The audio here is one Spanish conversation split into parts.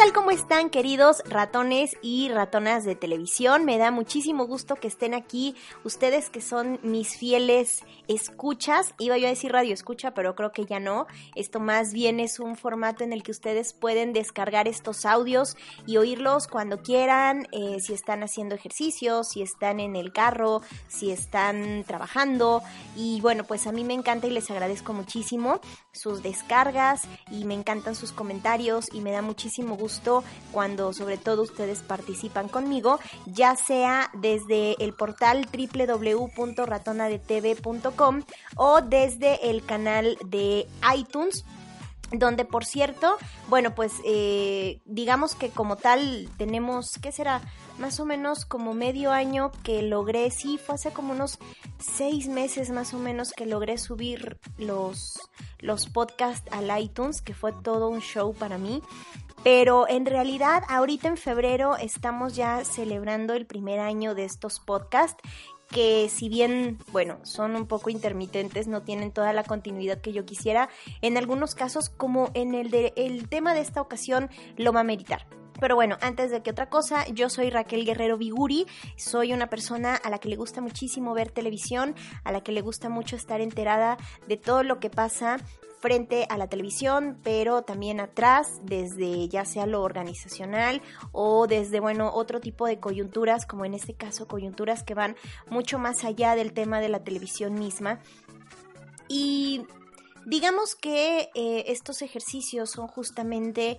tal? ¿Cómo están, queridos ratones y ratonas de televisión? Me da muchísimo gusto que estén aquí, ustedes que son mis fieles escuchas. Iba yo a decir radio escucha, pero creo que ya no. Esto más bien es un formato en el que ustedes pueden descargar estos audios y oírlos cuando quieran, si están haciendo ejercicio, si están en el carro, si están trabajando. Y bueno, pues a mí me encanta y les agradezco muchísimo sus descargas y me encantan sus comentarios y me da muchísimo gusto cuando sobre todo ustedes participan conmigo, ya sea desde el portal www.ratonadetv.com o desde el canal de iTunes, donde por cierto, bueno, pues digamos que como tal tenemos, ¿qué será? Más o menos como medio año que logré, sí, fue hace como unos 6 meses más o menos que logré subir los podcasts al iTunes, que fue todo un show para mí. Pero en realidad ahorita en febrero estamos ya celebrando el primer año de estos podcasts, que si bien, bueno, son un poco intermitentes, no tienen toda la continuidad que yo quisiera, en algunos casos, como en el tema de esta ocasión, lo va a meritar. Pero bueno, antes de que otra cosa, yo soy Raquel Guerrero Viguri, soy una persona a la que le gusta muchísimo ver televisión, a la que le gusta mucho estar enterada de todo lo que pasa frente a la televisión, pero también atrás, desde ya sea lo organizacional o desde, bueno, otro tipo de coyunturas, como en este caso coyunturas que van mucho más allá del tema de la televisión misma. Y digamos que estos ejercicios son justamente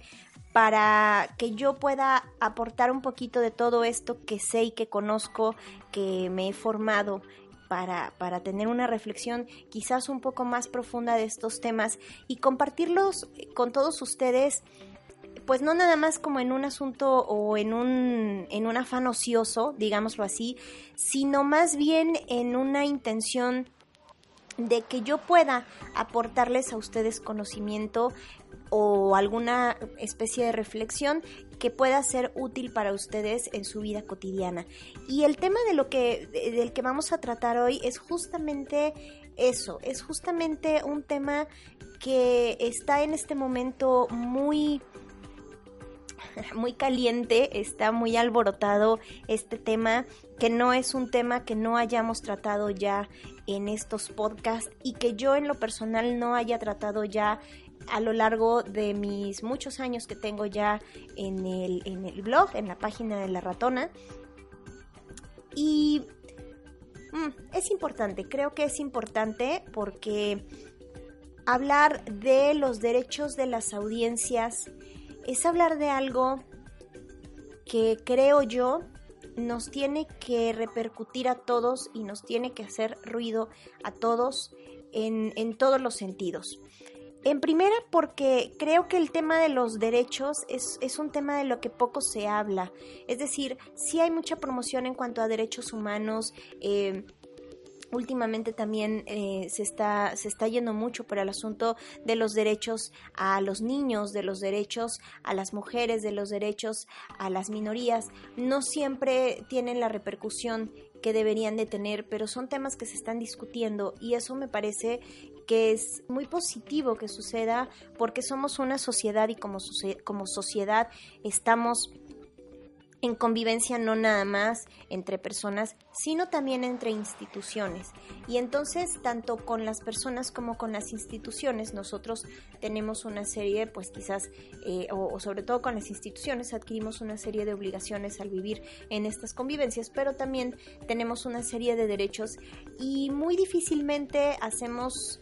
para que yo pueda aportar un poquito de todo esto que sé y que conozco, que me he formado para tener una reflexión quizás un poco más profunda de estos temas y compartirlos con todos ustedes, pues no nada más como en un asunto o en un afán ocioso, digámoslo así, sino más bien en una intención de que yo pueda aportarles a ustedes conocimiento o alguna especie de reflexión que pueda ser útil para ustedes en su vida cotidiana. Y el tema del que vamos a tratar hoy es justamente eso, es justamente un tema que está en este momento muy caliente, está muy alborotado este tema, que no es un tema que no hayamos tratado ya en estos podcasts y que yo en lo personal no haya tratado ya a lo largo de mis muchos años que tengo ya en el blog, en la página de La Ratona. Y es importante, creo que es importante porque hablar de los derechos de las audiencias es hablar de algo que creo yo nos tiene que repercutir a todos y nos tiene que hacer ruido a todos en todos los sentidos. En primera, porque creo que el tema de los derechos es un tema de lo que poco se habla. Es decir, sí hay mucha promoción en cuanto a derechos humanos. Últimamente también se está yendo mucho por el asunto de los derechos a los niños, de los derechos a las mujeres, de los derechos a las minorías. No siempre tienen la repercusión que deberían de tener, pero son temas que se están discutiendo y eso me parece que es muy positivo que suceda porque somos una sociedad y como sociedad estamos en convivencia no nada más entre personas, sino también entre instituciones. Y entonces, tanto con las personas como con las instituciones, nosotros tenemos una serie, pues quizás, o sobre todo con las instituciones, adquirimos una serie de obligaciones al vivir en estas convivencias, pero también tenemos una serie de derechos y muy difícilmente hacemos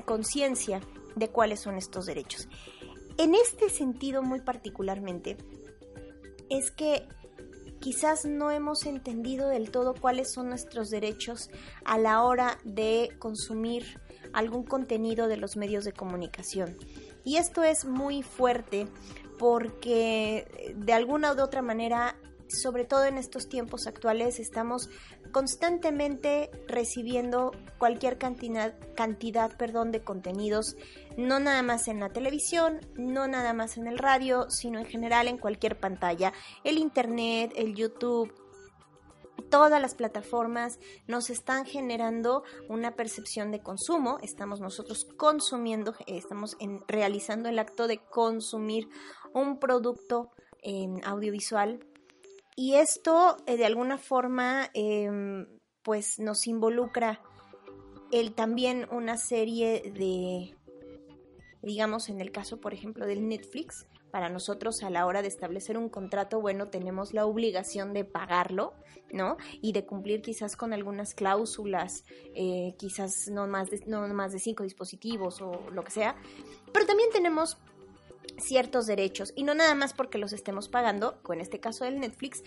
conciencia de cuáles son estos derechos. En este sentido, muy particularmente, es que quizás no hemos entendido del todo cuáles son nuestros derechos a la hora de consumir algún contenido de los medios de comunicación. Y esto es muy fuerte porque de alguna u otra manera, sobre todo en estos tiempos actuales, estamos constantemente recibiendo cualquier cantidad de contenidos, no nada más en la televisión, no nada más en el radio, sino en general en cualquier pantalla, el internet, el YouTube, todas las plataformas nos están generando una percepción de consumo, estamos nosotros consumiendo, estamos realizando el acto de consumir un producto audiovisual, y esto de alguna forma pues nos involucra también una serie de, digamos, en el caso por ejemplo del Netflix. Para nosotros, a la hora de establecer un contrato, bueno, tenemos la obligación de pagarlo, ¿no? Y de cumplir quizás con algunas cláusulas, quizás no más de 5 dispositivos o lo que sea. Pero también tenemos ciertos derechos, y no nada más porque los estemos pagando, o en este caso el Netflix,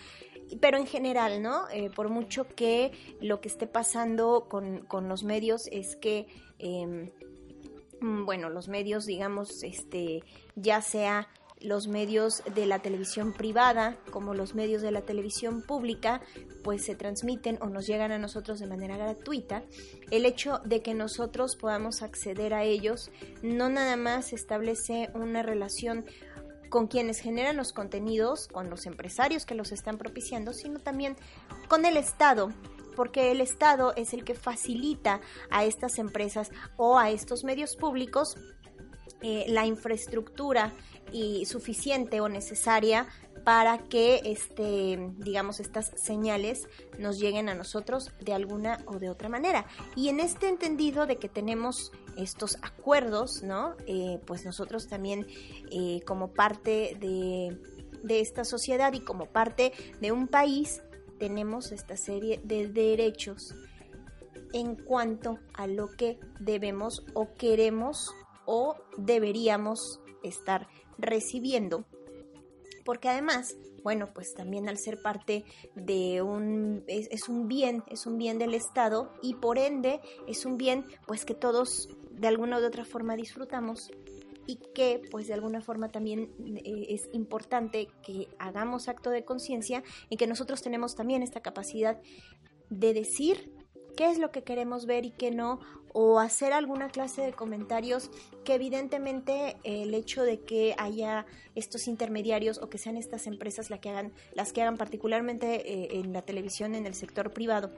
pero en general, ¿no? Por mucho que lo que esté pasando con los medios es que, bueno, los medios, digamos, ya sea los medios de la televisión privada como los medios de la televisión pública, pues se transmiten o nos llegan a nosotros de manera gratuita. El hecho de que nosotros podamos acceder a ellos no nada más establece una relación con quienes generan los contenidos, con los empresarios que los están propiciando, sino también con el Estado, porque el Estado es el que facilita a estas empresas o a estos medios públicos la infraestructura y suficiente o necesaria para que digamos, estas señales nos lleguen a nosotros de alguna o de otra manera. Y en este entendido de que tenemos estos acuerdos, ¿no? Pues nosotros también como parte de esta sociedad y como parte de un país tenemos esta serie de derechos en cuanto a lo que debemos o queremos o deberíamos estar recibiendo, porque además, bueno, pues también al ser parte de es un bien del Estado, y por ende es un bien pues que todos de alguna u otra forma disfrutamos, y que pues de alguna forma también es importante que hagamos acto de conciencia y que nosotros tenemos también esta capacidad de decir qué es lo que queremos ver y qué no, o hacer alguna clase de comentarios que evidentemente el hecho de que haya estos intermediarios o que sean estas empresas las que hagan particularmente en la televisión, en el sector privado,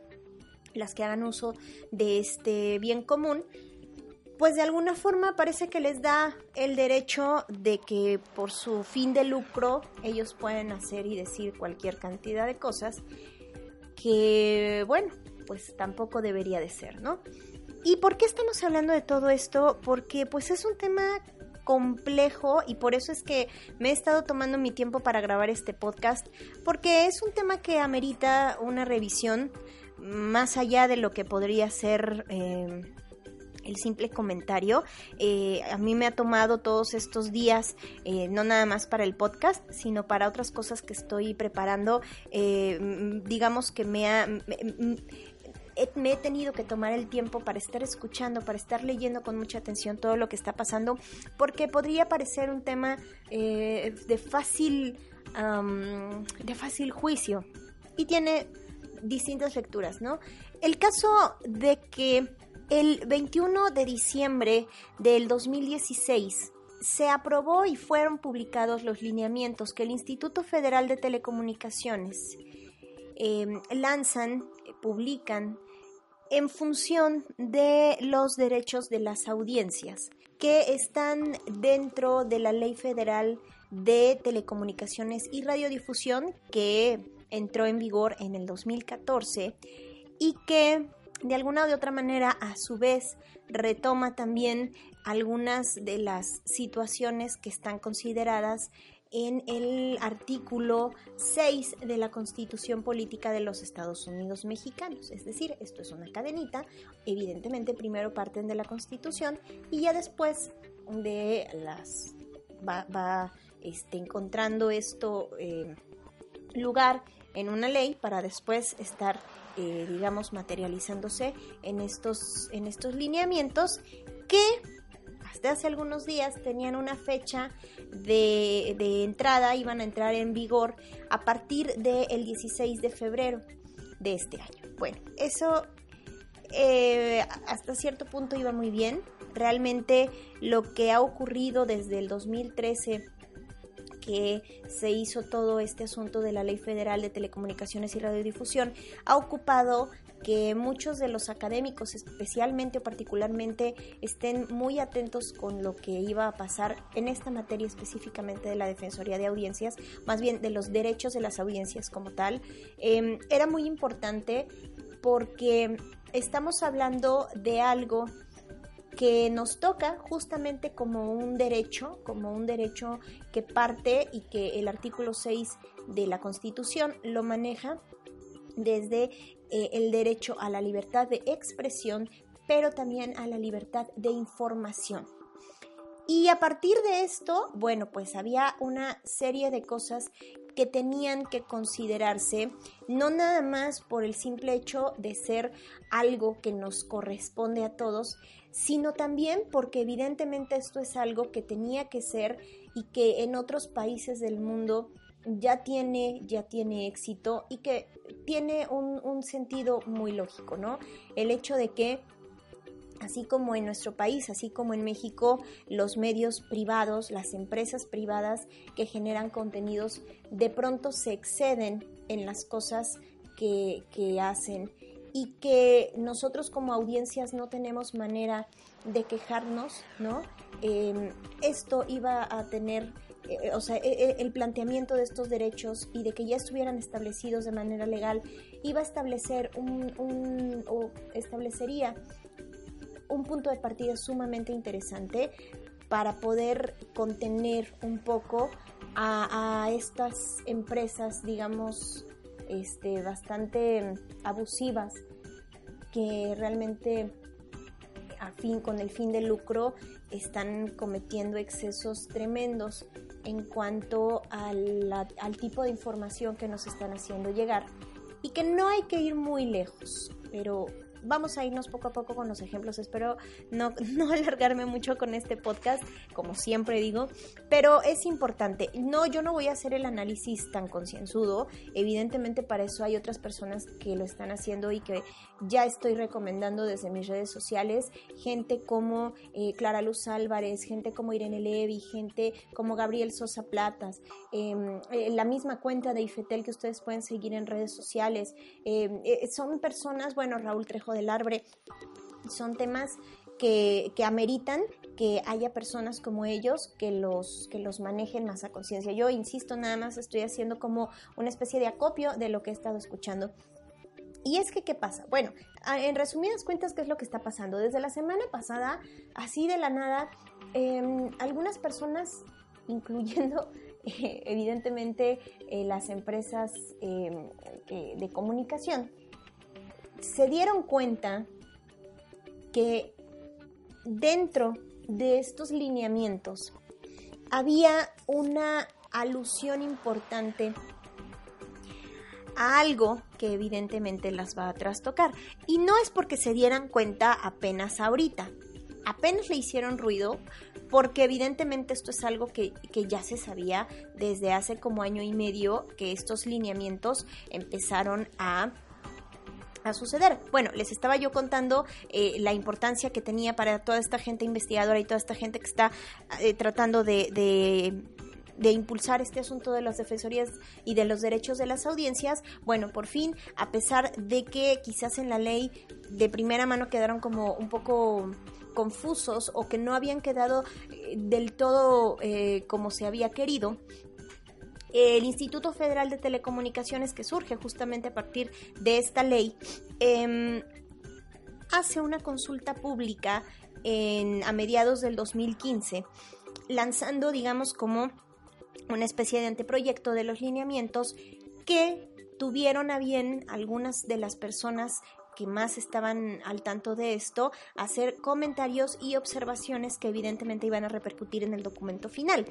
las que hagan uso de este bien común, pues de alguna forma parece que les da el derecho de que por su fin de lucro ellos pueden hacer y decir cualquier cantidad de cosas que, bueno, pues tampoco debería de ser, ¿no? ¿Y por qué estamos hablando de todo esto? Porque pues es un tema complejo, y por eso es que me he estado tomando mi tiempo para grabar este podcast, porque es un tema que amerita una revisión más allá de lo que podría ser el simple comentario. A mí me ha tomado todos estos días, no nada más para el podcast, sino para otras cosas que estoy preparando. Digamos que me he tenido que tomar el tiempo para estar escuchando, para estar leyendo con mucha atención todo lo que está pasando, porque podría parecer un tema de fácil juicio, y tiene distintas lecturas, ¿no? El caso de que el 21 de diciembre del 2016 se aprobó y fueron publicados los lineamientos que el Instituto Federal de Telecomunicaciones publican en función de los derechos de las audiencias que están dentro de la Ley Federal de Telecomunicaciones y Radiodifusión, que entró en vigor en el 2014 y que de alguna o de otra manera a su vez retoma también algunas de las situaciones que están consideradas en el artículo 6 de la Constitución Política de los Estados Unidos Mexicanos. Es decir, esto es una cadenita. Evidentemente primero parten de la Constitución y ya después de va encontrando esto lugar en una ley para después estar digamos materializándose en estos lineamientos que hasta hace algunos días tenían una fecha de entrada, iban a entrar en vigor a partir del 16 de febrero de este año. Bueno, eso hasta cierto punto iba muy bien. Realmente lo que ha ocurrido desde el 2013, que se hizo todo este asunto de la Ley Federal de Telecomunicaciones y Radiodifusión, ha ocupado que muchos de los académicos, especialmente o particularmente, estén muy atentos con lo que iba a pasar en esta materia específicamente de la Defensoría de Audiencias, más bien de los derechos de las audiencias como tal. Era muy importante porque estamos hablando de algo que nos toca justamente como un derecho que parte y que el artículo 6 de la Constitución lo maneja desde el derecho a la libertad de expresión, pero también a la libertad de información. Y a partir de esto, bueno, pues había una serie de cosas que tenían que considerarse, no nada más por el simple hecho de ser algo que nos corresponde a todos, sino también porque evidentemente esto es algo que tenía que ser y que en otros países del mundo ya tiene éxito y que tiene un sentido muy lógico, ¿no? El hecho de que así como en nuestro país, así como en México, los medios privados, las empresas privadas que generan contenidos, de pronto se exceden en las cosas que hacen y que nosotros como audiencias no tenemos manera de quejarnos, ¿no? Esto iba a tener, el planteamiento de estos derechos y de que ya estuvieran establecidos de manera legal, iba a establecer establecería un punto de partida sumamente interesante para poder contener un poco a estas empresas, digamos, bastante abusivas, que realmente con el fin de lucro están cometiendo excesos tremendos en cuanto al tipo de información que nos están haciendo llegar, y que no hay que ir muy lejos, pero vamos a irnos poco a poco con los ejemplos. Espero no alargarme mucho con este podcast, como siempre digo, pero es importante. No, yo no voy a hacer el análisis tan concienzudo. Evidentemente para eso hay otras personas que lo están haciendo y que ya estoy recomendando desde mis redes sociales. Gente como Clara Luz Álvarez, gente como Irene Levy, gente como Gabriel Sosa Platas, la misma cuenta de IFETEL que ustedes pueden seguir en redes sociales. Son personas, bueno, Raúl Trejo del Arbre, son temas que ameritan que haya personas como ellos que los manejen más a conciencia. Yo insisto, nada más estoy haciendo como una especie de acopio de lo que he estado escuchando. Y es que, ¿qué pasa? Bueno, en resumidas cuentas, ¿qué es lo que está pasando? Desde la semana pasada, así de la nada, algunas personas, incluyendo evidentemente las empresas de comunicación, se dieron cuenta que dentro de estos lineamientos había una alusión importante a algo que evidentemente las va a trastocar. Y no es porque se dieran cuenta apenas ahorita, apenas le hicieron ruido, porque evidentemente esto es algo que ya se sabía desde hace como año y medio, que estos lineamientos empezaron a suceder. Bueno, les estaba yo contando la importancia que tenía para toda esta gente investigadora y toda esta gente que está tratando de impulsar este asunto de las defensorías y de los derechos de las audiencias. Bueno, por fin, a pesar de que quizás en la ley de primera mano quedaron como un poco confusos o que no habían quedado del todo como se había querido, el Instituto Federal de Telecomunicaciones, que surge justamente a partir de esta ley, hace una consulta pública a mediados del 2015, lanzando, digamos, como una especie de anteproyecto de los lineamientos que tuvieron a bien algunas de las personas que más estaban al tanto de esto, hacer comentarios y observaciones que evidentemente iban a repercutir en el documento final.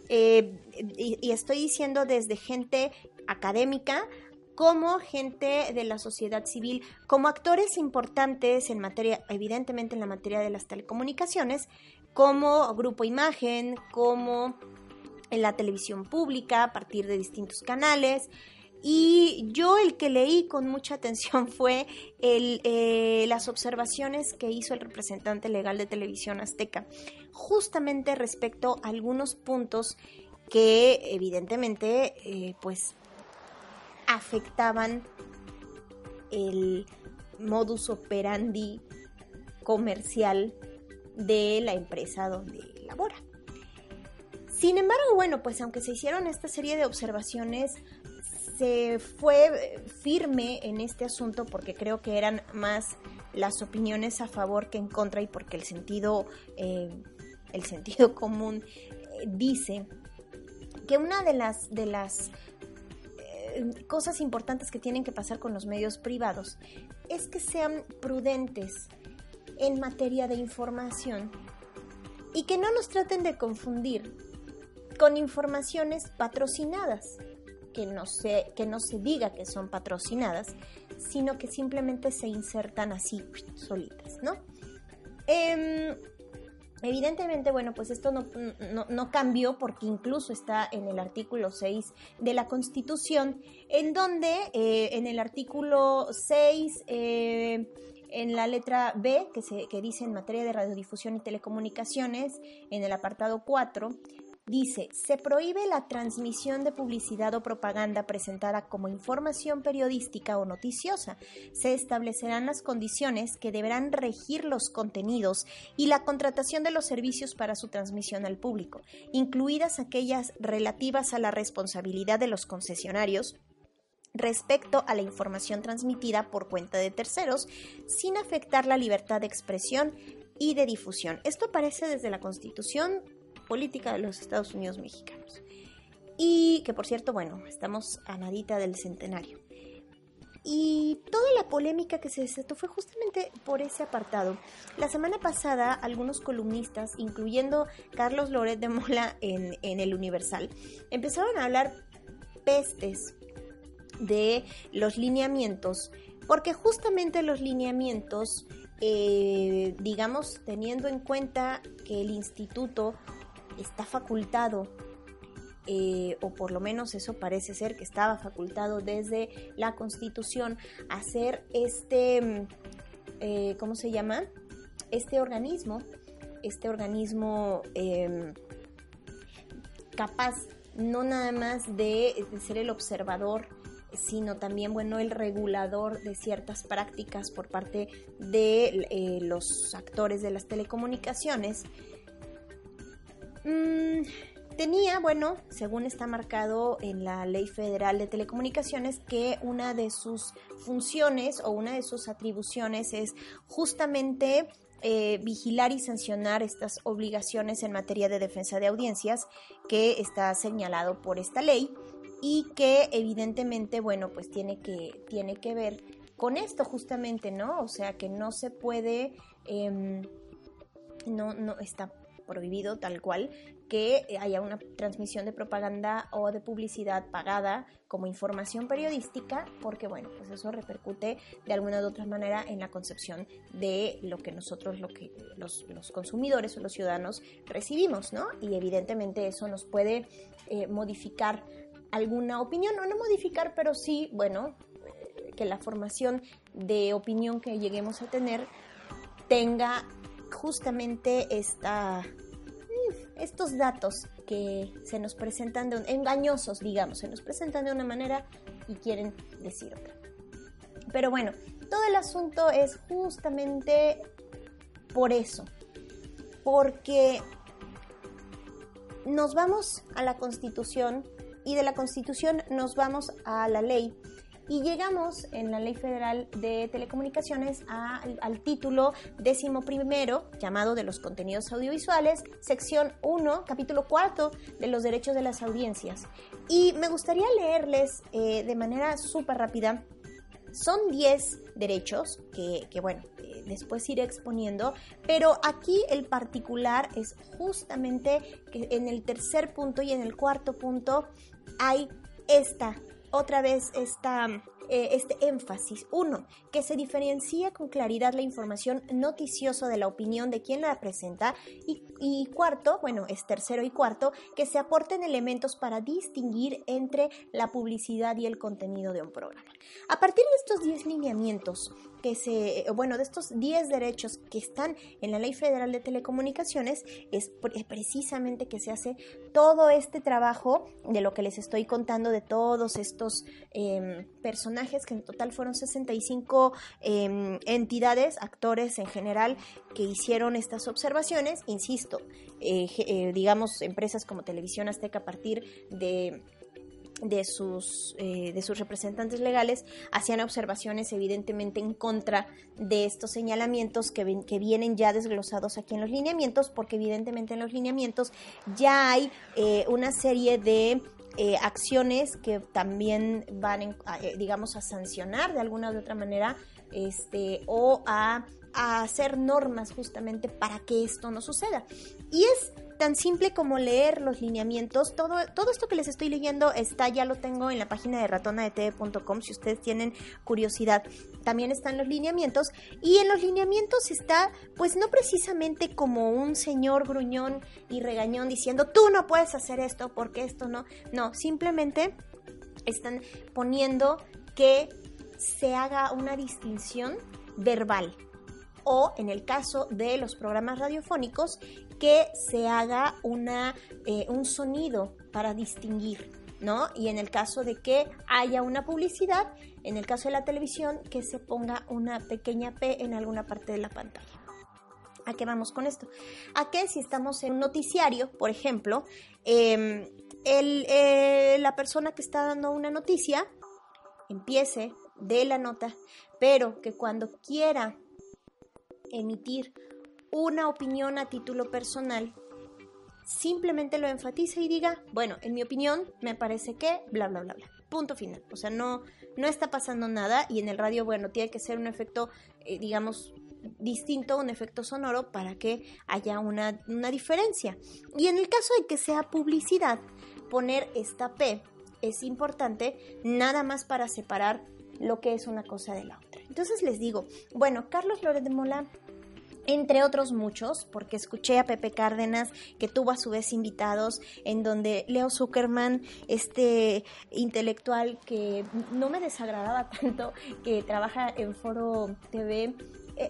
Y estoy diciendo desde gente académica como gente de la sociedad civil, como actores importantes en materia, evidentemente en la materia de las telecomunicaciones, como Grupo Imagen, como en la televisión pública a partir de distintos canales. Y yo el que leí con mucha atención fue las observaciones que hizo el representante legal de Televisión Azteca, justamente respecto a algunos puntos que evidentemente pues afectaban el modus operandi comercial de la empresa donde labora. Sin embargo, bueno, pues aunque se hicieron esta serie de observaciones, se fue firme en este asunto porque creo que eran más las opiniones a favor que en contra, y porque el sentido común dice que una de las cosas importantes que tienen que pasar con los medios privados es que sean prudentes en materia de información y que no nos traten de confundir con informaciones patrocinadas, que no se diga que son patrocinadas, sino que simplemente se insertan así solitas, ¿no? Evidentemente, bueno, pues esto no cambió, porque incluso está en el artículo 6 de la Constitución, en donde en el artículo 6, en la letra B, que dice en materia de radiodifusión y telecomunicaciones, en el apartado 4, dice: se prohíbe la transmisión de publicidad o propaganda presentada como información periodística o noticiosa. Se establecerán las condiciones que deberán regir los contenidos y la contratación de los servicios para su transmisión al público, incluidas aquellas relativas a la responsabilidad de los concesionarios respecto a la información transmitida por cuenta de terceros, sin afectar la libertad de expresión y de difusión. Esto aparece desde la Constitución Política de los Estados Unidos Mexicanos. Y que, por cierto, bueno, estamos a nadita del centenario. Y toda la polémica que se desató fue justamente por ese apartado. La semana pasada, algunos columnistas, incluyendo Carlos Loret de Mola en El Universal, empezaron a hablar pestes de los lineamientos, porque justamente los lineamientos, digamos, teniendo en cuenta que el instituto está facultado, o por lo menos eso parece ser que estaba facultado desde la Constitución, a hacer ¿cómo se llama? Este organismo capaz no nada más de ser el observador, sino también, bueno, el regulador de ciertas prácticas por parte de los actores de las telecomunicaciones. Tenía, bueno, según está marcado en la Ley Federal de Telecomunicaciones, que una de sus funciones o una de sus atribuciones es justamente vigilar y sancionar estas obligaciones en materia de defensa de audiencias que está señalado por esta ley, y que evidentemente, bueno, pues tiene que ver con esto justamente, ¿no? O sea, que no se puede, no está prohibido tal cual que haya una transmisión de propaganda o de publicidad pagada como información periodística, porque, bueno, pues eso repercute de alguna u otra manera en la concepción de lo que nosotros, los consumidores o los ciudadanos recibimos, ¿no? Y evidentemente eso nos puede modificar alguna opinión, o no modificar, pero sí, bueno, que la formación de opinión que lleguemos a tener tenga justamente estos datos que se nos presentan engañosos, digamos, se nos presentan de una manera y quieren decir otra. Pero bueno, todo el asunto es justamente por eso, porque nos vamos a la Constitución y de la Constitución nos vamos a la ley, y llegamos en la Ley Federal de Telecomunicaciones al título 11º, llamado de los contenidos audiovisuales, sección 1, capítulo 4 de los derechos de las audiencias. Y me gustaría leerles de manera súper rápida. Son 10 derechos que bueno, después iré exponiendo, pero aquí el particular es justamente que en el tercer punto y en el cuarto punto hay esta este énfasis. 1, que se diferencie con claridad la información noticiosa de la opinión de quien la presenta. Y cuarto, bueno, es tercero y cuarto, que se aporten elementos para distinguir entre la publicidad y el contenido de un programa. A partir de estos 10 lineamientos, de estos 10 derechos que están en la Ley Federal de Telecomunicaciones, es precisamente que se hace todo este trabajo de lo que les estoy contando, de todos estos personajes, que en total fueron 65 entidades, actores en general, que hicieron estas observaciones. Insisto, digamos, empresas como Televisión Azteca, a partir de sus representantes legales, hacían observaciones evidentemente en contra de estos señalamientos que vienen ya desglosados aquí en los lineamientos, porque evidentemente en los lineamientos ya hay una serie de acciones que también van, digamos, a sancionar de alguna u otra manera, o a hacer normas justamente para que esto no suceda. Y es tan simple como leer los lineamientos. Todo esto que les estoy leyendo ya lo tengo en la página de ratonadetv.com, si ustedes tienen curiosidad. También están los lineamientos, y en los lineamientos está, pues no precisamente como un señor gruñón y regañón diciendo tú no puedes hacer esto porque esto no, simplemente están poniendo que se haga una distinción verbal, o en el caso de los programas radiofónicos, que se haga un sonido para distinguir, ¿no? Y en el caso de que haya una publicidad, en el caso de la televisión, que se ponga una pequeña P en alguna parte de la pantalla. ¿A qué vamos con esto? A que si estamos en un noticiario, por ejemplo, la persona que está dando una noticia empiece de la nota, pero que cuando quiera emitir una opinión a título personal, simplemente lo enfatice y diga, bueno, en mi opinión me parece que bla, bla, bla, bla. Punto final. O sea, no está pasando nada, y en el radio, bueno, tiene que ser un efecto, digamos, distinto, un efecto sonoro, para que haya una diferencia. Y en el caso de que sea publicidad, poner esta P es importante, nada más para separar lo que es una cosa de la otra. Entonces les digo, bueno, Carlos Loret de Mola, entre otros muchos, porque escuché a Pepe Cárdenas, que tuvo a su vez invitados, en donde Leo Zuckerman, este intelectual que no me desagradaba tanto, que trabaja en Foro TV,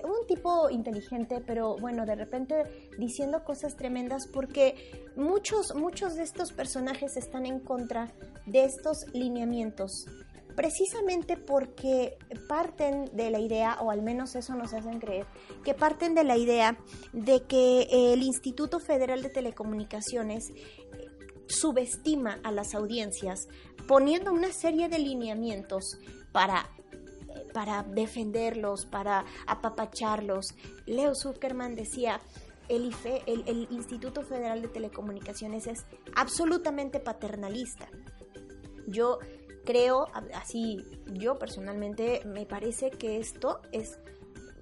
un tipo inteligente, pero bueno, de repente diciendo cosas tremendas, porque muchos de estos personajes están en contra de estos lineamientos, precisamente porque parten de la idea, o al menos eso nos hacen creer, que parten de la idea de que el Instituto Federal de Telecomunicaciones subestima a las audiencias, poniendo una serie de lineamientos para defenderlos, para apapacharlos. Leo Zuckerman decía, el Instituto Federal de Telecomunicaciones es absolutamente paternalista. Yo creo, así yo personalmente, me parece que esto es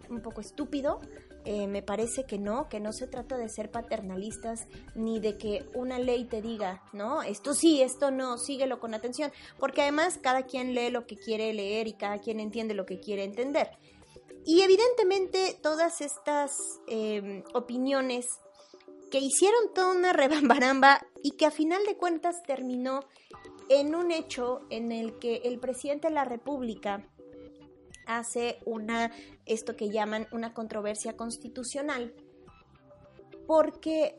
un poco estúpido. Me parece que no se trata de ser paternalistas, ni de que una ley te diga, no, esto sí, esto no, síguelo con atención, porque además cada quien lee lo que quiere leer y cada quien entiende lo que quiere entender. Y evidentemente todas estas opiniones que hicieron toda una rebambaramba, y que a final de cuentas terminó en un hecho en el que el presidente de la República hace esto que llaman una controversia constitucional, porque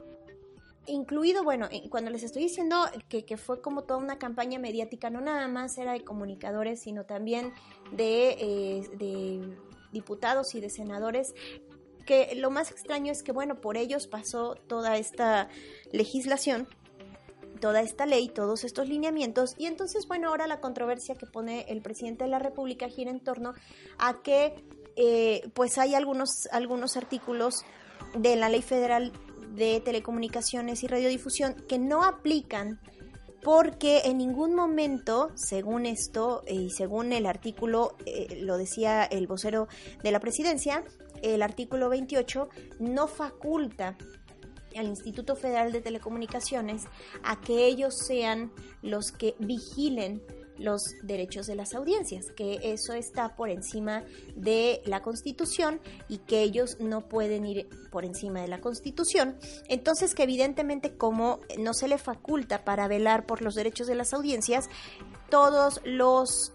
incluido, bueno, cuando les estoy diciendo que fue como toda una campaña mediática, no nada más era de comunicadores, sino también de diputados y de senadores, que lo más extraño es que, bueno, por ellos pasó toda esta legislación, toda esta ley, todos estos lineamientos, y entonces, bueno, ahora la controversia que pone el presidente de la República gira en torno a que pues hay algunos artículos de la Ley Federal de Telecomunicaciones y Radiodifusión que no aplican, porque en ningún momento, según esto y según el artículo, lo decía el vocero de la presidencia, el artículo 28 no faculta al Instituto Federal de Telecomunicaciones a que ellos sean los que vigilen los derechos de las audiencias, que eso está por encima de la Constitución y que ellos no pueden ir por encima de la Constitución. Entonces, que evidentemente, como no se le faculta para velar por los derechos de las audiencias, todos los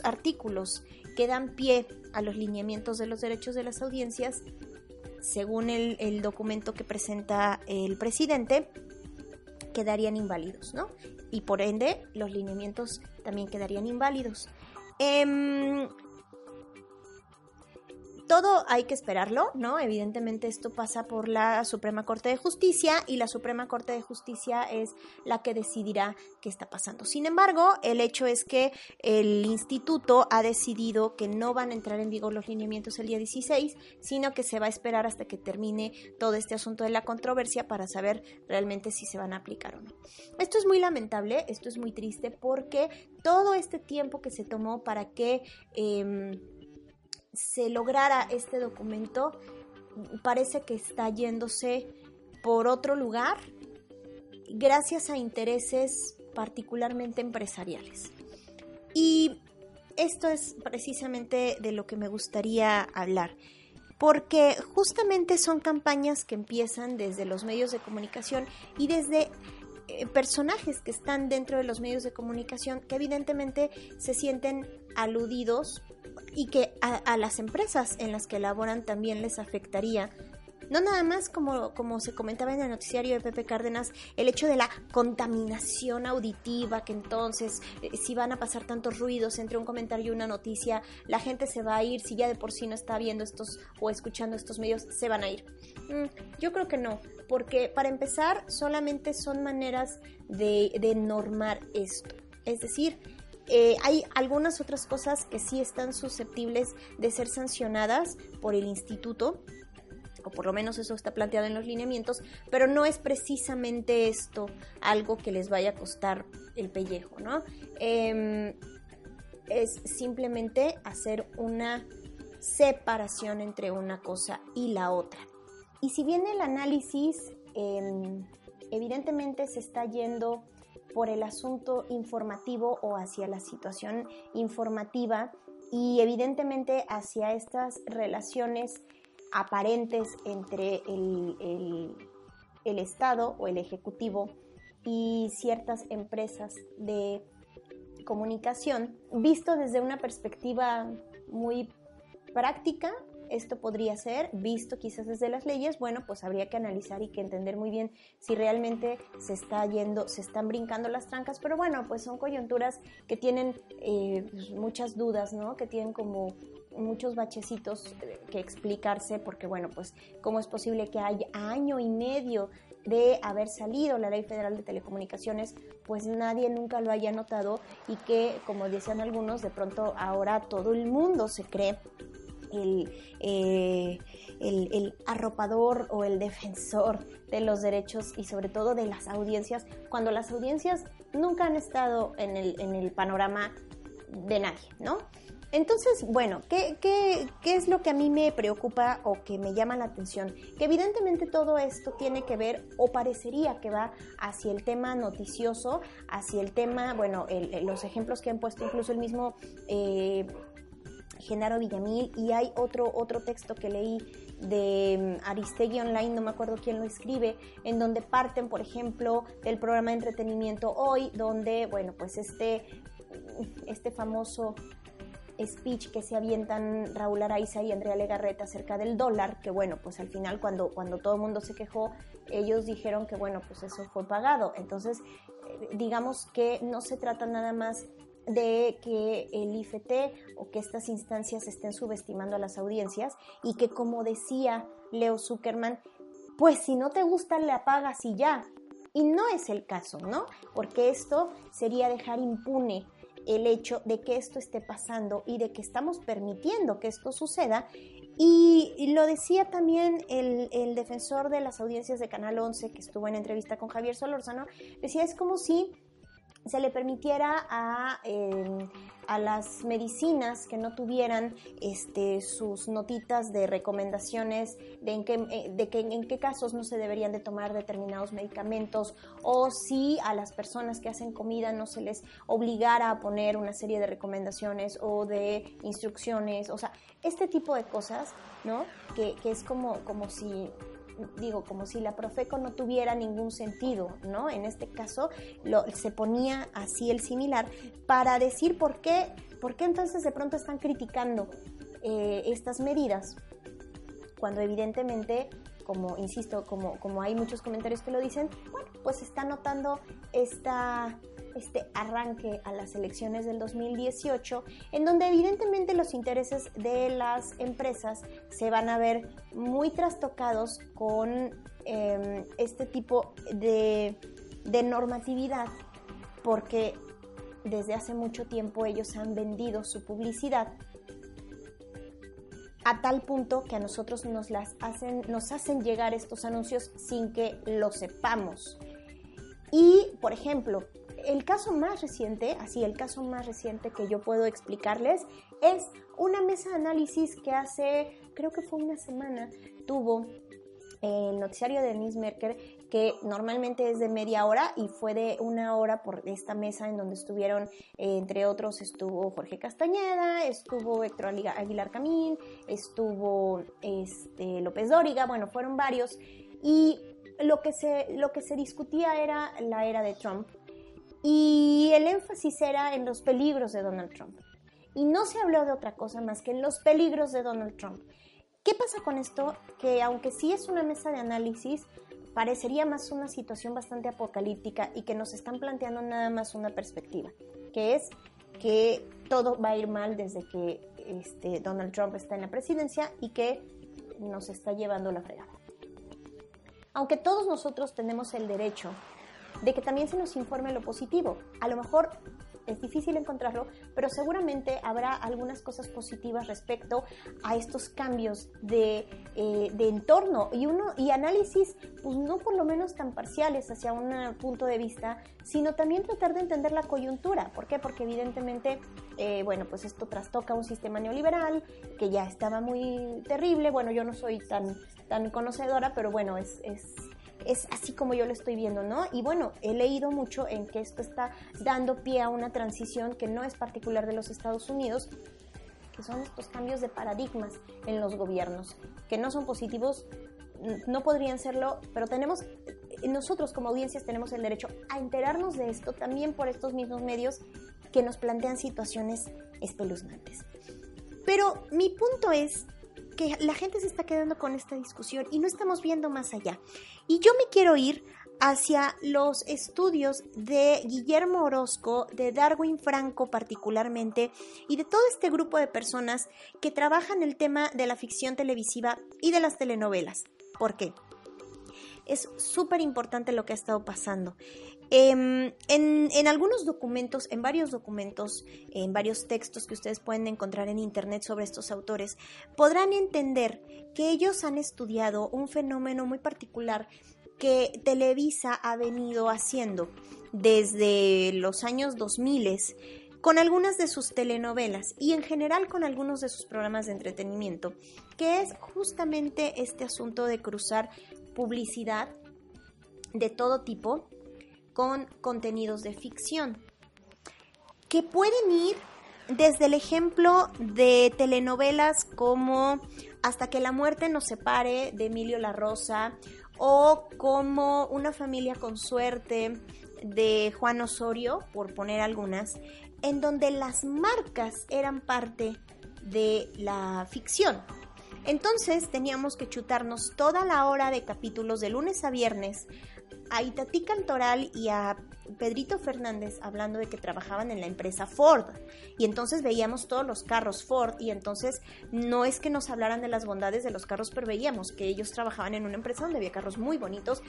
artículos que dan pie a los lineamientos de los derechos de las audiencias, según el documento que presenta el presidente, quedarían inválidos, ¿no? Y por ende, los lineamientos también quedarían inválidos. Todo hay que esperarlo, ¿no? Evidentemente esto pasa por la Suprema Corte de Justicia y la Suprema Corte de Justicia es la que decidirá qué está pasando. Sin embargo, el hecho es que el instituto ha decidido que no van a entrar en vigor los lineamientos el día 16, sino que se va a esperar hasta que termine todo este asunto de la controversia para saber realmente si se van a aplicar o no. Esto es muy lamentable, esto es muy triste porque todo este tiempo que se tomó para que se lograra este documento parece que está yéndose por otro lugar gracias a intereses particularmente empresariales. Y esto es precisamente de lo que me gustaría hablar, porque justamente son campañas que empiezan desde los medios de comunicación y desde personajes que están dentro de los medios de comunicación que evidentemente se sienten aludidos y que a las empresas en las que laboran también les afectaría. No nada más como se comentaba en el noticiario de Pepe Cárdenas, el hecho de la contaminación auditiva, que entonces si van a pasar tantos ruidos entre un comentario y una noticia, la gente se va a ir, si ya de por sí no está viendo estos o escuchando estos medios, se van a ir. Yo creo que no, porque para empezar solamente son maneras de normar esto. Es decir, hay algunas otras cosas que sí están susceptibles de ser sancionadas por el instituto, o por lo menos eso está planteado en los lineamientos, pero no es precisamente esto algo que les vaya a costar el pellejo, ¿no? Es simplemente hacer una separación entre una cosa y la otra. Y si bien el análisis evidentemente se está yendo por el asunto informativo o hacia la situación informativa y evidentemente hacia estas relaciones aparentes entre el Estado o el Ejecutivo y ciertas empresas de comunicación, visto desde una perspectiva muy práctica, esto podría ser, visto quizás desde las leyes, bueno, pues habría que analizar y que entender muy bien si realmente se están brincando las trancas, pero bueno, pues son coyunturas que tienen muchas dudas, ¿no? Que tienen como muchos bachecitos que explicarse, porque bueno, pues cómo es posible que haya año y medio de haber salido la Ley Federal de Telecomunicaciones, pues nadie nunca lo haya notado y que, como decían algunos, de pronto ahora todo el mundo se cree el arropador o el defensor de los derechos y sobre todo de las audiencias, cuando las audiencias nunca han estado en el panorama de nadie, ¿no? Entonces, bueno, ¿qué es lo que a mí me preocupa o que me llama la atención? Que evidentemente todo esto tiene que ver o parecería que va hacia el tema noticioso, hacia el tema, bueno, los ejemplos que han puesto incluso el mismo Genaro Villamil, y hay otro texto que leí de Aristegui Online, no me acuerdo quién lo escribe, en donde parten, por ejemplo, del programa de entretenimiento Hoy, donde, bueno, pues este famoso speech que se avientan Raúl Araiza y Andrea Legarreta acerca del dólar, que bueno, pues al final cuando todo el mundo se quejó, ellos dijeron que bueno, pues eso fue pagado. Entonces, digamos que no se trata nada más de que el IFT o que estas instancias estén subestimando a las audiencias y que, como decía Leo Zuckerman, pues si no te gusta le apagas y ya. Y no es el caso, ¿no? Porque esto sería dejar impune el hecho de que esto esté pasando y de que estamos permitiendo que esto suceda. Y lo decía también el defensor de las audiencias de Canal 11, que estuvo en entrevista con Javier Solórzano, decía, es como si se le permitiera a las medicinas que no tuvieran sus notitas de recomendaciones de en qué casos no se deberían de tomar determinados medicamentos, o si a las personas que hacen comida no se les obligara a poner una serie de recomendaciones o de instrucciones, o sea, este tipo de cosas, ¿no? Que es como si la Profeco no tuviera ningún sentido, ¿no? En este caso se ponía así el similar para decir por qué entonces de pronto están criticando estas medidas, cuando evidentemente, como insisto, como hay muchos comentarios que lo dicen, bueno, pues está notando este arranque a las elecciones del 2018, en donde evidentemente los intereses de las empresas se van a ver muy trastocados con este tipo de normatividad, porque desde hace mucho tiempo ellos han vendido su publicidad a tal punto que a nosotros nos hacen llegar estos anuncios sin que lo sepamos. Y, por ejemplo, el caso más reciente que yo puedo explicarles es una mesa de análisis que hace, creo que fue una semana, tuvo el noticiario de Denise Merker, que normalmente es de media hora y fue de una hora por esta mesa en donde estuvieron, entre otros, estuvo Jorge Castañeda, estuvo Héctor Aguilar Camín, estuvo López Dóriga, bueno, fueron varios, y lo que se discutía era la era de Trump, y el énfasis era en los peligros de Donald Trump, y no se habló de otra cosa más que en los peligros de Donald Trump. ¿Qué pasa con esto? Que aunque sí es una mesa de análisis, parecería más una situación bastante apocalíptica y que nos están planteando nada más una perspectiva, que es que todo va a ir mal desde que Donald Trump está en la presidencia y que nos está llevando la fregada. Aunque todos nosotros tenemos el derecho de que también se nos informe lo positivo, a lo mejor es difícil encontrarlo, pero seguramente habrá algunas cosas positivas respecto a estos cambios de entorno y análisis, pues no por lo menos tan parciales hacia un punto de vista, sino también tratar de entender la coyuntura. ¿Por qué? Porque evidentemente, pues esto trastoca un sistema neoliberal que ya estaba muy terrible. Bueno, yo no soy tan conocedora, pero bueno, es así como yo lo estoy viendo, ¿no? Y bueno, he leído mucho en que esto está dando pie a una transición que no es particular de los Estados Unidos, que son estos cambios de paradigmas en los gobiernos, que no son positivos, no podrían serlo, pero nosotros como audiencias tenemos el derecho a enterarnos de esto también por estos mismos medios que nos plantean situaciones espeluznantes. Pero mi punto es que la gente se está quedando con esta discusión y no estamos viendo más allá. Y yo me quiero ir hacia los estudios de Guillermo Orozco, de Darwin Franco particularmente, y de todo este grupo de personas que trabajan el tema de la ficción televisiva y de las telenovelas. ¿Por qué? Es súper importante lo que ha estado pasando. En algunos documentos, en varios textos que ustedes pueden encontrar en internet sobre estos autores, podrán entender que ellos han estudiado un fenómeno muy particular que Televisa ha venido haciendo desde los años 2000 con algunas de sus telenovelas y en general con algunos de sus programas de entretenimiento, que es justamente este asunto de cruzar publicidad de todo tipo con contenidos de ficción, que pueden ir desde el ejemplo de telenovelas como Hasta que la muerte nos separe, de Emilio La Rosa, o como Una familia con suerte, de Juan Osorio, por poner algunas, en donde las marcas eran parte de la ficción. Entonces teníamos que chutarnos toda la hora de capítulos de lunes a viernes a Itatí Cantoral y a Pedrito Fernández hablando de que trabajaban en la empresa Ford, y entonces veíamos todos los carros Ford, y entonces no es que nos hablaran de las bondades de los carros, pero veíamos que ellos trabajaban en una empresa donde había carros muy bonitos,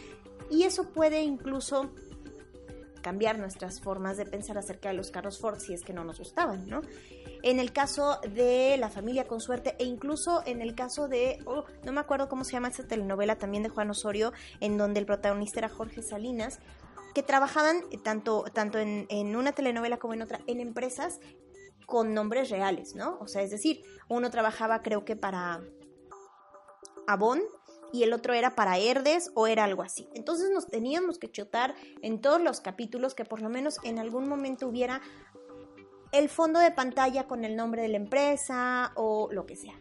y eso puede incluso cambiar nuestras formas de pensar acerca de los carros Ford si es que no nos gustaban, ¿no? En el caso de La familia con suerte, e incluso en el caso de, no me acuerdo cómo se llama esa telenovela también de Juan Osorio, en donde el protagonista era Jorge Salinas, que trabajaban tanto en una telenovela como en otra, en empresas con nombres reales, ¿no? O sea, es decir, uno trabajaba creo que para Avon y el otro era para Herdes o era algo así. Entonces nos teníamos que chutar en todos los capítulos que por lo menos en algún momento hubiera el fondo de pantalla con el nombre de la empresa o lo que sea.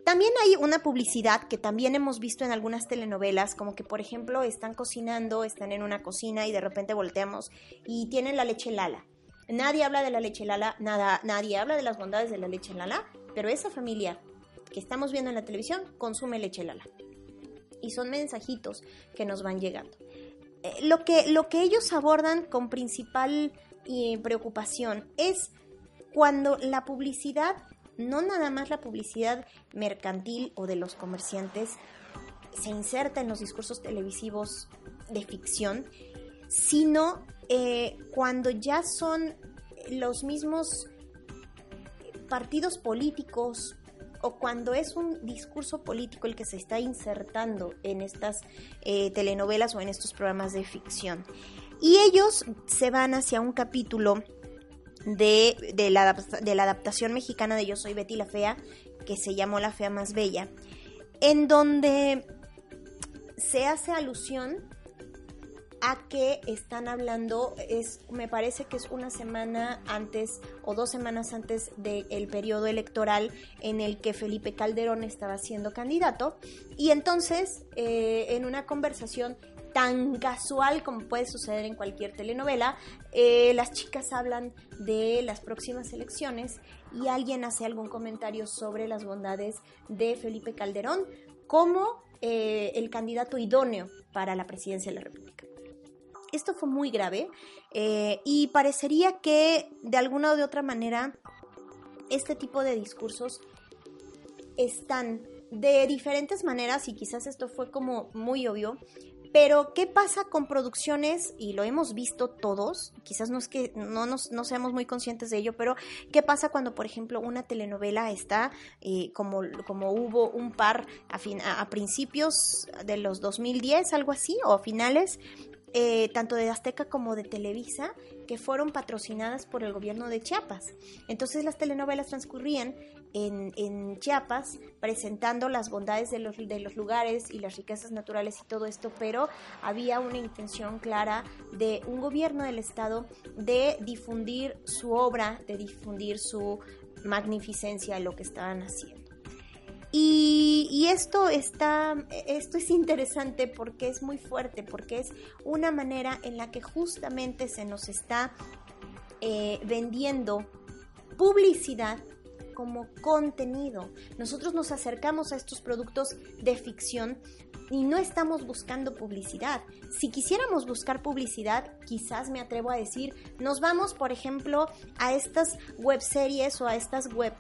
También hay una publicidad que también hemos visto en algunas telenovelas, como que por ejemplo están cocinando, están en una cocina y de repente volteamos y tienen la leche Lala. Nadie habla de la leche Lala, nadie habla de las bondades de la leche Lala, pero esa familia que estamos viendo en la televisión consume leche Lala. Y son mensajitos que nos van llegando. Lo que ellos abordan con principal preocupación es cuando la publicidad, no nada más la publicidad mercantil o de los comerciantes, se inserta en los discursos televisivos de ficción, sino cuando ya son los mismos partidos políticos o cuando es un discurso político el que se está insertando en estas telenovelas o en estos programas de ficción. Y ellos se van hacia un capítulo de la adaptación mexicana de Yo soy Betty la Fea, que se llamó La Fea Más Bella, en donde se hace alusión a que están hablando, me parece que es una semana antes o 2 semanas antes del periodo electoral en el que Felipe Calderón estaba siendo candidato, y entonces en una conversación tan casual como puede suceder en cualquier telenovela, las chicas hablan de las próximas elecciones y alguien hace algún comentario sobre las bondades de Felipe Calderón como el candidato idóneo para la presidencia de la República. Esto fue muy grave y parecería que de alguna o de otra manera este tipo de discursos están de diferentes maneras y quizás esto fue como muy obvio, pero ¿qué pasa con producciones? Y lo hemos visto todos, quizás no es que no seamos muy conscientes de ello, pero ¿qué pasa cuando, por ejemplo, una telenovela está, como hubo un par a principios de los 2010, algo así, o a finales, tanto de Azteca como de Televisa, que fueron patrocinadas por el gobierno de Chiapas? Entonces las telenovelas transcurrían en Chiapas, presentando las bondades de los lugares y las riquezas naturales y todo esto, pero había una intención clara de un gobierno del estado de difundir su obra, de difundir su magnificencia, lo que estaban haciendo. Y esto es interesante porque es muy fuerte, porque es una manera en la que justamente se nos está vendiendo publicidad como contenido. Nosotros nos acercamos a estos productos de ficción y no estamos buscando publicidad. Si quisiéramos buscar publicidad, quizás me atrevo a decir, nos vamos, por ejemplo, a estas webseries o a estas web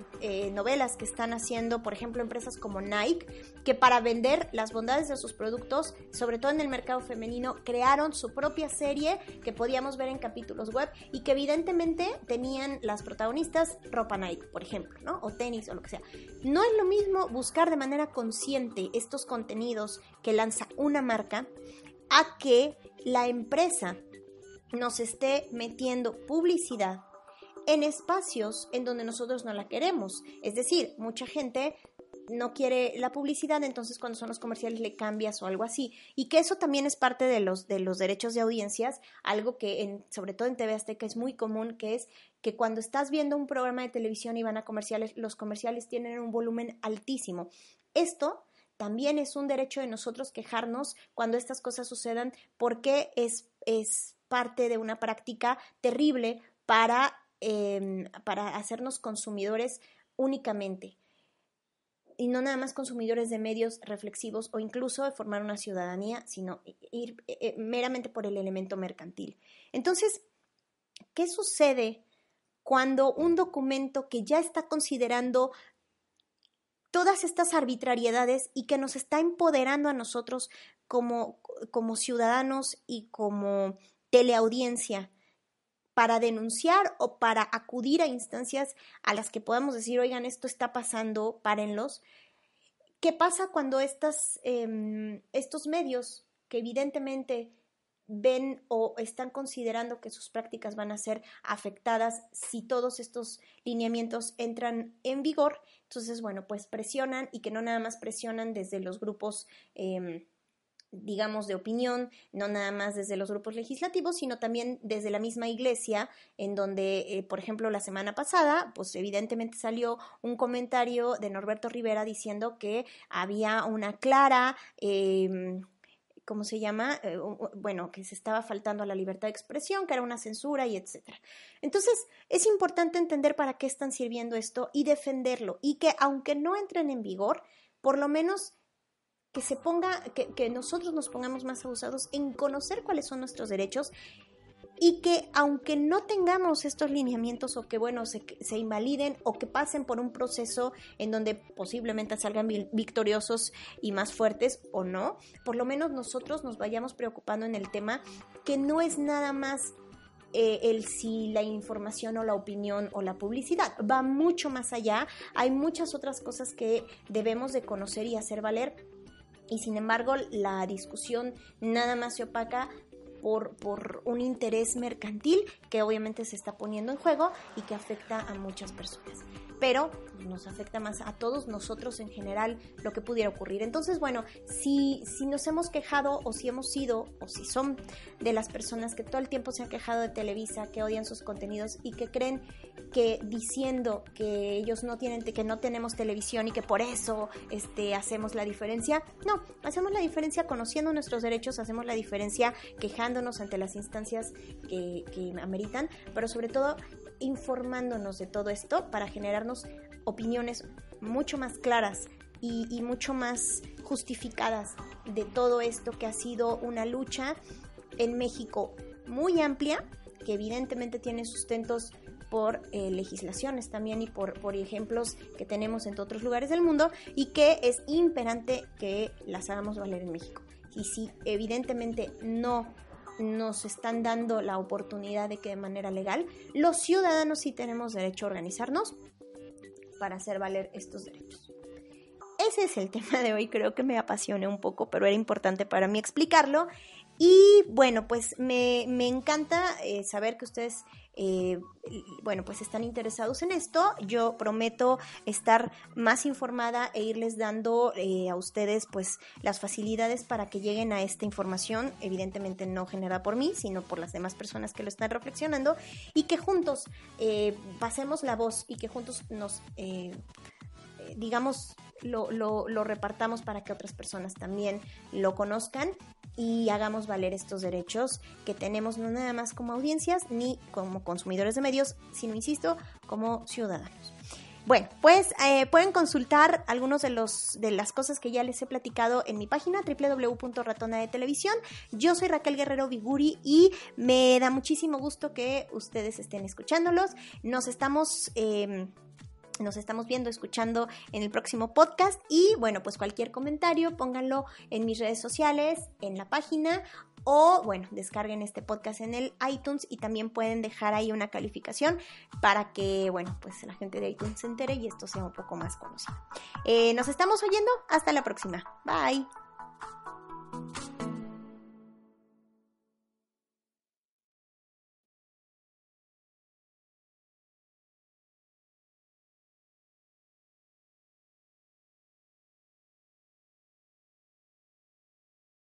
novelas que están haciendo, por ejemplo, empresas como Nike, que para vender las bondades de sus productos, sobre todo en el mercado femenino, crearon su propia serie que podíamos ver en capítulos web y que evidentemente tenían las protagonistas ropa Nike, por ejemplo, ¿no? O tenis o lo que sea. No es lo mismo buscar de manera consciente estos contenidos que lanza una marca a que la empresa nos esté metiendo publicidad en espacios en donde nosotros no la queremos. Es decir, mucha gente no quiere la publicidad, entonces cuando son los comerciales le cambias o algo así. Y que eso también es parte de los derechos de audiencias, algo que sobre todo en TV Azteca es muy común, que es que cuando estás viendo un programa de televisión y van a comerciales, los comerciales tienen un volumen altísimo. Esto también es un derecho de nosotros quejarnos cuando estas cosas sucedan, porque es parte de una práctica terrible para hacernos consumidores únicamente, y no nada más consumidores de medios reflexivos o incluso de formar una ciudadanía, sino ir meramente por el elemento mercantil. Entonces, ¿qué sucede cuando un documento que ya está considerando todas estas arbitrariedades y que nos está empoderando a nosotros como ciudadanos y como teleaudiencia para denunciar o para acudir a instancias a las que podamos decir, oigan, esto está pasando, párenlos? ¿Qué pasa cuando estos medios que evidentemente ven o están considerando que sus prácticas van a ser afectadas si todos estos lineamientos entran en vigor. Entonces, bueno, pues presionan, y que no nada más presionan desde los grupos digamos, de opinión, no nada más desde los grupos legislativos, sino también desde la misma iglesia, en donde, por ejemplo, la semana pasada, pues evidentemente salió un comentario de Norberto Rivera diciendo que había una clara... ¿cómo se llama? Bueno, que se estaba faltando a la libertad de expresión, que era una censura y etcétera. Entonces, es importante entender para qué están sirviendo esto y defenderlo, y que aunque no entren en vigor, por lo menos que se ponga, que nosotros nos pongamos más abusados en conocer cuáles son nuestros derechos, y que aunque no tengamos estos lineamientos, o que bueno, se invaliden, o que pasen por un proceso en donde posiblemente salgan victoriosos y más fuertes o no, por lo menos nosotros nos vayamos preocupando en el tema, que no es nada más el si la información o la opinión o la publicidad, va mucho más allá. Hay muchas otras cosas que debemos de conocer y hacer valer, y sin embargo la discusión nada más se opaca por un interés mercantil que obviamente se está poniendo en juego y que afecta a muchas personas. Pero nos afecta más a todos nosotros en general lo que pudiera ocurrir. Entonces, bueno, si nos hemos quejado, o si hemos sido, o si son de las personas que todo el tiempo se han quejado de Televisa, que odian sus contenidos y que creen que diciendo que ellos no tienen, que no tenemos televisión y que por eso hacemos la diferencia, no, hacemos la diferencia conociendo nuestros derechos, hacemos la diferencia quejándonos ante las instancias que ameritan, pero sobre todo informándonos de todo esto para generarnos opiniones mucho más claras y mucho más justificadas de todo esto, que ha sido una lucha en México muy amplia, que evidentemente tiene sustentos por legislaciones también, y por ejemplos que tenemos en otros lugares del mundo, y que es imperante que las hagamos valer en México. Y si evidentemente no nos están dando la oportunidad de que de manera legal, los ciudadanos sí tenemos derecho a organizarnos para hacer valer estos derechos. Ese es el tema de hoy. Creo que me apasioné un poco, pero era importante para mí explicarlo. Y bueno, pues me encanta saber que ustedes bueno, pues están interesados en esto. Yo prometo estar más informada e irles dando a ustedes pues las facilidades para que lleguen a esta información, evidentemente no generada por mí, sino por las demás personas que lo están reflexionando, y que juntos pasemos la voz, y que juntos nos digamos lo repartamos para que otras personas también lo conozcan y hagamos valer estos derechos que tenemos, no nada más como audiencias ni como consumidores de medios, sino, insisto, como ciudadanos. Bueno, pues pueden consultar algunos de las cosas que ya les he platicado en mi página www.ratona de televisión. Yo soy Raquel Guerrero Viguri y me da muchísimo gusto que ustedes estén escuchándolos. Nos estamos viendo, escuchando en el próximo podcast, y bueno, pues cualquier comentario pónganlo en mis redes sociales, en la página, o bueno, descarguen este podcast en el iTunes, y también pueden dejar ahí una calificación para que, bueno, pues la gente de iTunes se entere y esto sea un poco más conocido. Nos estamos oyendo, hasta la próxima, bye.